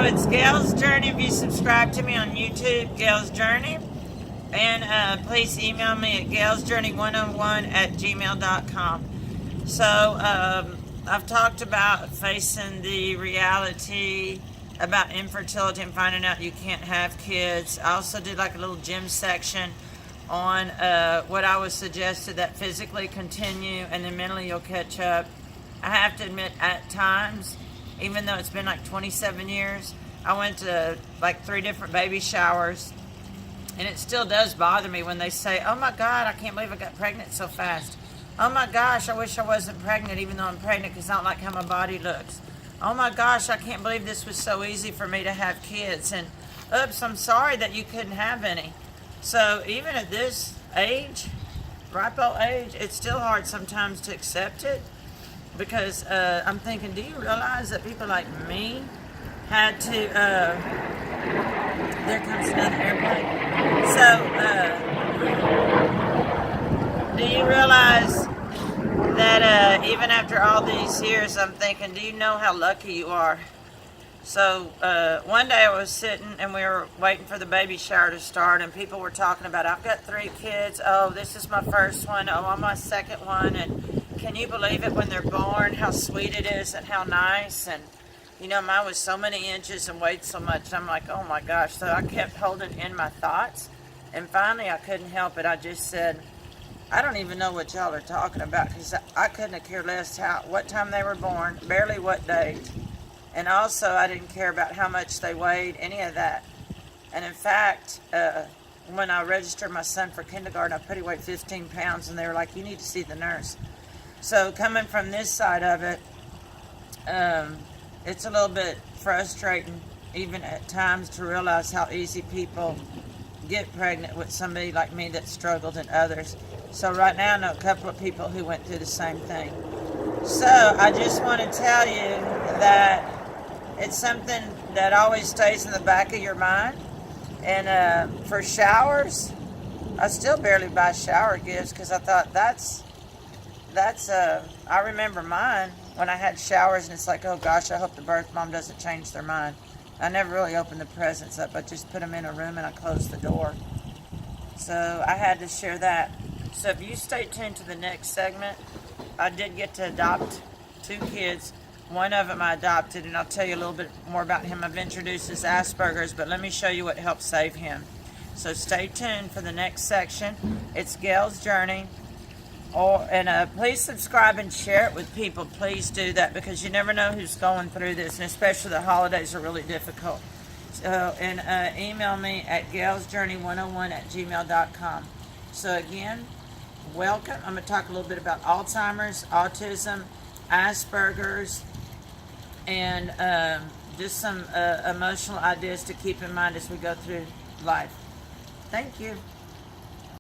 it's Gail's Journey. If you subscribe to me on YouTube, Gail's Journey. And please email me at galesjourney101@gmail.com. So I've talked about facing the reality about infertility and finding out you can't have kids. I also did like a little gym section on what I was suggested, that physically continue and then mentally you'll catch up. I have to admit, at times, even though it's been like 27 years, I went to like 3 different baby showers, and it still does bother me when they say, oh my God, I can't believe I got pregnant so fast. Oh my gosh, I wish I wasn't pregnant even though I'm pregnant because I don't like how my body looks. Oh my gosh, I can't believe this was so easy for me to have kids. And oops, I'm sorry that you couldn't have any. So even at this age, ripe old age, it's still hard sometimes to accept it, because I'm thinking, do you realize that people like me had to, there comes another airplane. So, do you realize that even after all these years, I'm thinking, do you know how lucky you are? So one day I was sitting and we were waiting for the baby shower to start, and people were talking about, I've got 3 kids. Oh, this is my first one. Oh, I'm my second one. And can you believe it, when they're born, how sweet it is and how nice? And you know, mine was so many inches and weighed so much. I'm like, oh my gosh. So I kept holding in my thoughts, and finally I couldn't help it. I just said, I don't even know what y'all are talking about, because I couldn't have cared less what time they were born, barely what date. And also, I didn't care about how much they weighed, any of that. And in fact, when I registered my son for kindergarten, I put he weighed 15 pounds, and they were like, you need to see the nurse. So coming from this side of it, it's a little bit frustrating, even at times, to realize how easy people get pregnant with somebody like me that struggled, and others. So right now I know a couple of people who went through the same thing. So I just want to tell you that it's something that always stays in the back of your mind. And for showers, I still barely buy shower gifts, because I thought I remember mine when I had showers, and it's like, oh gosh, I hope the birth mom doesn't change their mind. I never really opened the presents up. I just put them in a room and I closed the door. So I had to share that. So if you stay tuned to the next segment, I did get to adopt 2 kids. One of them I adopted, and I'll tell you a little bit more about him. I've introduced his Asperger's, but let me show you what helped save him. So stay tuned for the next section. It's Gail's Journey. Please subscribe and share it with people. Please do that, because you never know who's going through this, and especially the holidays are really difficult. So, email me at galesjourney101@gmail.com. So again, welcome. I'm going to talk a little bit about Alzheimer's, autism, Asperger's, and just some emotional ideas to keep in mind as we go through life. Thank you.